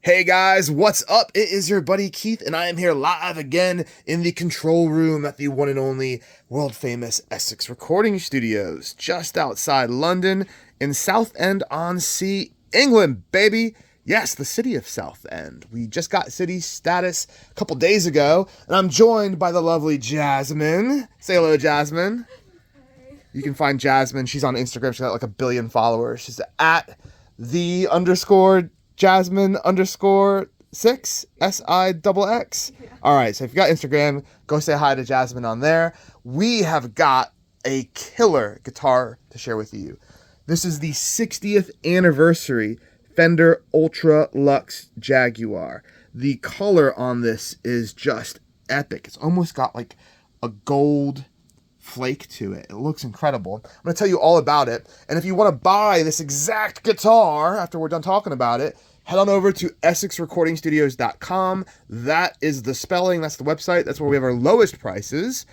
Hey guys, what's up? It is your buddy Keith, and I am here live again in the control room at the one and only world famous Essex Recording Studios, just outside London in Southend-on-Sea, England, baby. Yes, the city of Southend. We just got city status a couple days ago, and I'm joined by the lovely Jasmine. Say hello, Jasmine. You can find Jasmine. She's on Instagram. She's got like 1 billion followers. She's at the underscore Jasmine underscore 6 SIXX. Yeah. All right, so if you got Instagram, go say hi to Jasmine on there. We have got a killer guitar to share with you. This is the 60th anniversary Fender Ultra Luxe Jaguar. The color on this is just epic. It's almost got like a gold flake to it. It looks incredible. I'm going to tell you all about it. And if you want to buy this exact guitar after we're done talking about it, head on over to EssexRecordingStudios.com. That is the spelling. That's the website. That's where we have our lowest prices.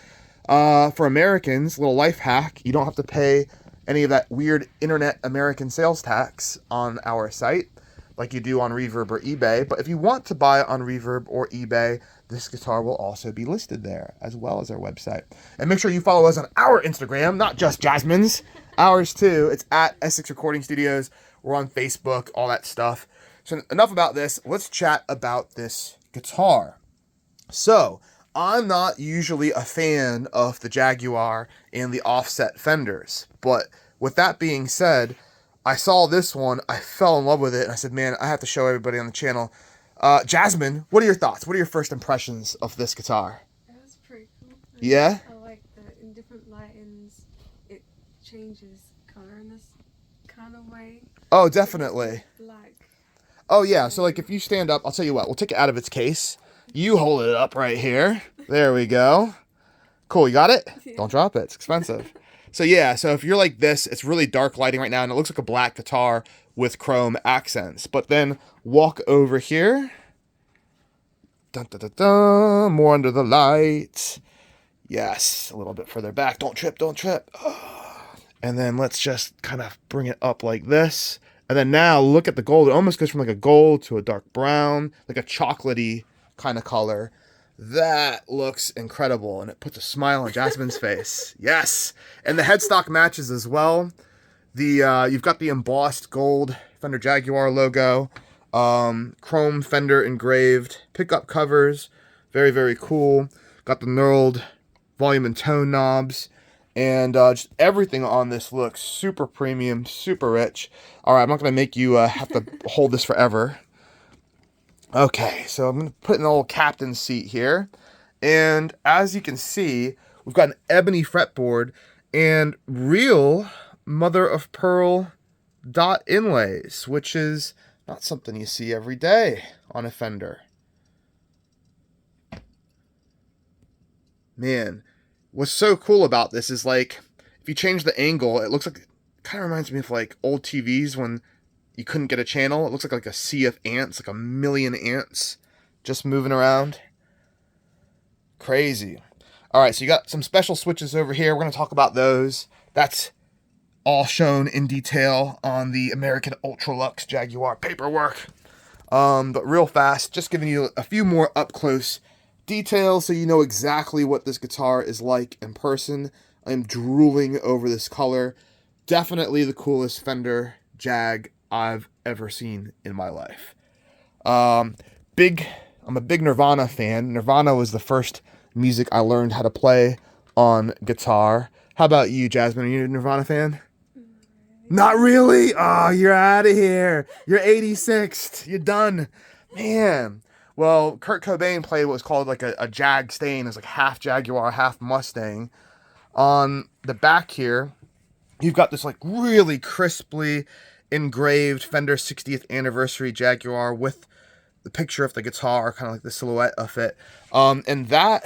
For Americans, little life hack, you don't have to pay any of that weird internet American sales tax on our site like you do on Reverb or eBay. But if you want to buy on Reverb or eBay, this guitar will also be listed there, as well as our website. And make sure you follow us on our Instagram, not just Jasmine's, ours too. It's at Essex Recording Studios. We're on Facebook, all that stuff. So enough about this. Let's chat about this guitar. So I'm not usually a fan of the Jaguar and the offset Fenders, but with that being said, I saw this one, I fell in love with it, and I said, man, I have to show everybody on the channel. Jasmine, what are your thoughts? What are your first impressions of this guitar? It was pretty cool. Yeah? I like that in different lightings, it changes color in this kind of way. Oh, definitely. Black. Oh, yeah, so like if you stand up, I'll tell you what, we'll take it out of its case. You hold it up right here. There we go. Cool, you got it? Yeah. Don't drop it, it's expensive. So yeah, so if you're like this, it's really dark lighting right now, and it looks like a black guitar with chrome accents. But then walk over here. Dun, dun, dun, dun, more under the light. Yes, a little bit further back. Don't trip, don't trip. And then let's just kind of bring it up like this. And then now look at the gold. It almost goes from like a gold to a dark brown, like a chocolatey kind of color. That looks incredible, and it puts a smile on Jasmine's face. Yes, and the headstock matches as well. You've got the embossed gold Fender Jaguar logo, chrome Fender engraved pickup covers, very, very cool. Got the knurled volume and tone knobs, and just everything on this looks super premium, super rich. All right, I'm not gonna make you have to hold this forever. Okay, so I'm going to put in the old captain's seat here. And as you can see, we've got an ebony fretboard and real mother of pearl dot inlays, which is not something you see every day on a Fender. Man, what's so cool about this is like, if you change the angle, it looks like, it kind of reminds me of like old TVs when you couldn't get a channel. It looks like a sea of ants, like 1 million ants just moving around. Crazy. All right, so you got some special switches over here. We're going to talk about those. That's all shown in detail on the American Ultra Luxe Jaguar paperwork. But real fast, just giving you a few more up-close details so you know exactly what this guitar is like in person. I am drooling over this color. Definitely the coolest Fender Jag I've ever seen in my life. I'm a big Nirvana fan. Nirvana was the first music I learned how to play on guitar. How about you, Jasmine? Are you a Nirvana fan? Not really? Oh, you're out of here. You're 86th. You're done. Man. Well, Kurt Cobain played what was called like a Jag stain. It's like half Jaguar, half Mustang. On the back here, you've got this like really crisply engraved Fender 60th anniversary Jaguar with the picture of the guitar, kind of like the silhouette of it. And that,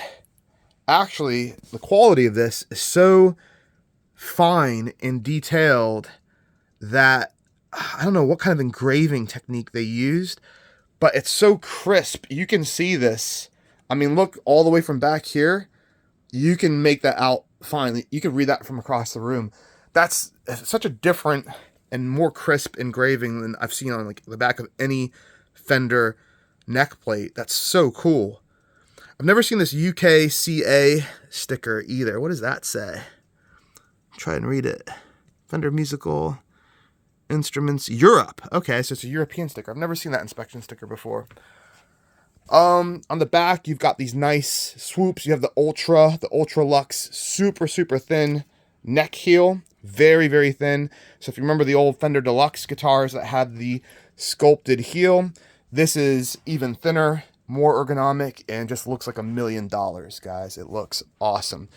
actually, the quality of this is so fine and detailed that I don't know what kind of engraving technique they used, but it's so crisp. You can see this. I mean, look all the way from back here. You can make that out fine. You can read that from across the room. That's such a different and more crisp engraving than I've seen on like the back of any Fender neck plate. That's so cool. I've never seen this UKCA sticker either. What does that say? Try and read it. Fender Musical Instruments Europe. Okay, so it's a European sticker. I've never seen that inspection sticker before. On the back, you've got these nice swoops. You have the Ultra Luxe, super, super thin neck heel. Very, very thin. So if you remember the old Fender Deluxe guitars that had the sculpted heel, this is even thinner, more ergonomic, and just looks like $1 million, guys. It looks awesome.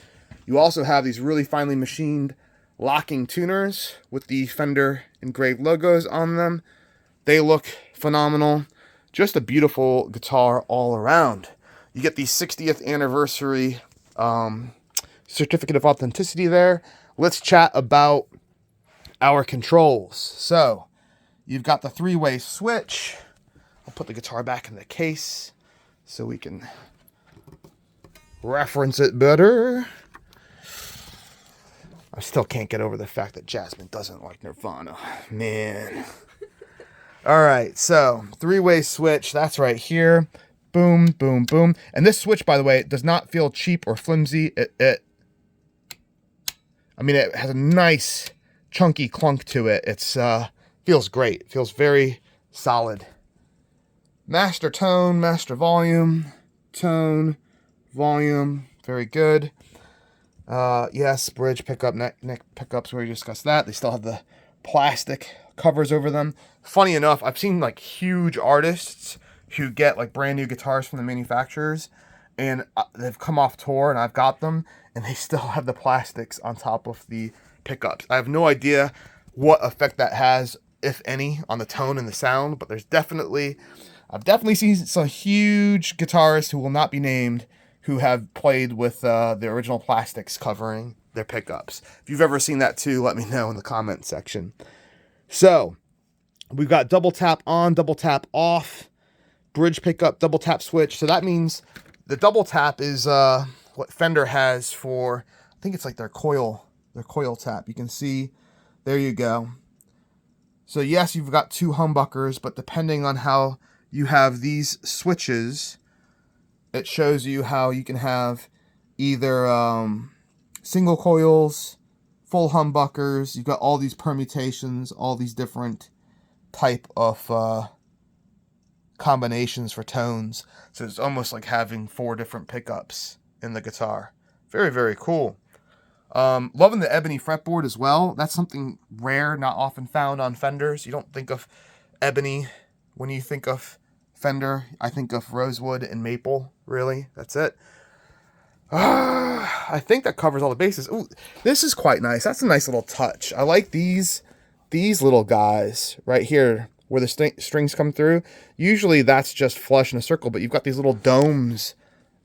You also have these really finely machined locking tuners with the Fender engraved logos on them. They look phenomenal. Just a beautiful guitar all around. You get the 60th anniversary certificate of authenticity there. Let's chat about our controls. So you've got the 3-way switch. I'll put the guitar back in the case so we can reference it better. I still can't get over the fact that Jasmine doesn't like Nirvana. Man. All right, so 3-way switch. That's right here. Boom, boom, boom. And this switch, by the way, does not feel cheap or flimsy. It has a nice chunky clunk to it. It's feels great. It feels very solid. Master tone, master volume, tone, volume. Very good. Yes, bridge pickup, neck pickups. We already discussed that. They still have the plastic covers over them. Funny enough, I've seen like huge artists who get like brand new guitars from the manufacturers, and they've come off tour and I've got them, and they still have the plastics on top of the pickups. I have no idea what effect that has, if any, on the tone and the sound, but I've definitely seen some huge guitarists who will not be named who have played with the original plastics covering their pickups. If you've ever seen that too, let me know in the comment section. So we've got double tap on, double tap off, bridge pickup, double tap switch. So that means the double tap is what Fender has for, I think it's like their coil tap. You can see, there you go. So yes, you've got 2 humbuckers, but depending on how you have these switches, it shows you how you can have either single coils, full humbuckers. You've got all these permutations, all these different type of combinations for tones. So it's almost like having 4 different pickups in the guitar. Very, very cool. Loving the ebony fretboard as well. That's something rare, not often found on Fenders. You don't think of ebony when you think of Fender. I think of rosewood and maple, really. That's it. I think that covers all the bases. Ooh, this is quite nice. That's a nice little touch. I like these little guys right here where the strings come through. Usually that's just flush in a circle, but you've got these little domes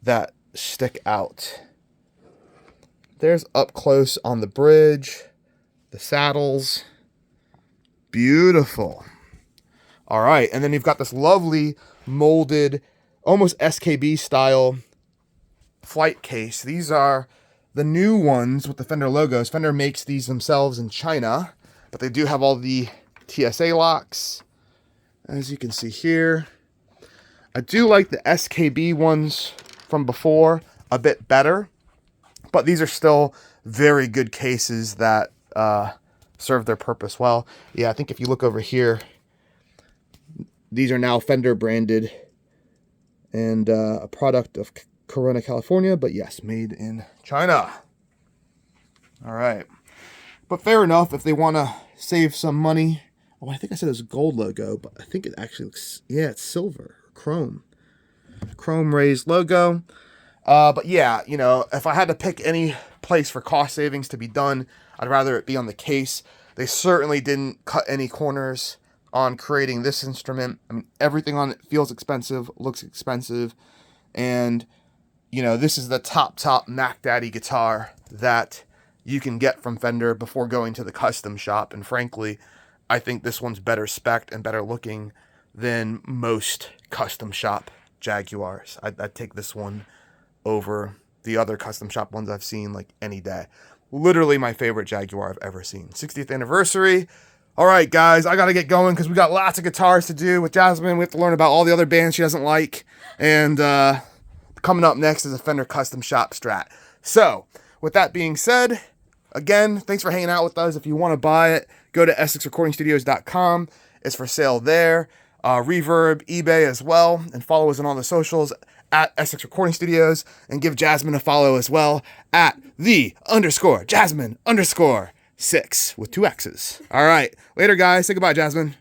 that stick out. There's up close on the bridge, the saddles. Beautiful. All right, and then you've got this lovely molded, almost SKB style flight case. These are the new ones with the Fender logos. Fender makes these themselves in China, but they do have all the TSA locks, as you can see here. I do like the SKB ones from before a bit better, but these are still very good cases that serve their purpose well. Yeah, I think if you look over here, these are now Fender branded and a product of Corona, California, but yes, made in China. All right. But fair enough, if they want to save some money. Oh, I think I said it was a gold logo, but I think it actually looks, yeah, it's silver, chrome raised logo. But yeah, you know, if I had to pick any place for cost savings to be done, I'd rather it be on the case. They certainly didn't cut any corners on creating this instrument. I mean, everything on it feels expensive, looks expensive, and you know, this is the top Mac Daddy guitar that you can get from Fender before going to the custom shop. And frankly, I think this one's better spec'd and better looking than most custom shop Jaguars. I'd take this one over the other custom shop ones I've seen like any day. Literally my favorite Jaguar I've ever seen. 60th anniversary. All right, guys, I got to get going because we got lots of guitars to do with Jasmine. We have to learn about all the other bands she doesn't like. And coming up next is a Fender Custom Shop Strat. So, with that being said, again, thanks for hanging out with us. If you want to buy it, go to EssexRecordingStudios.com. It's for sale there. Reverb, eBay as well. And follow us on all the socials at Essex Recording Studios. And give Jasmine a follow as well at _Jasmine_6 with 2 X's. All right. Later, guys. Say goodbye, Jasmine.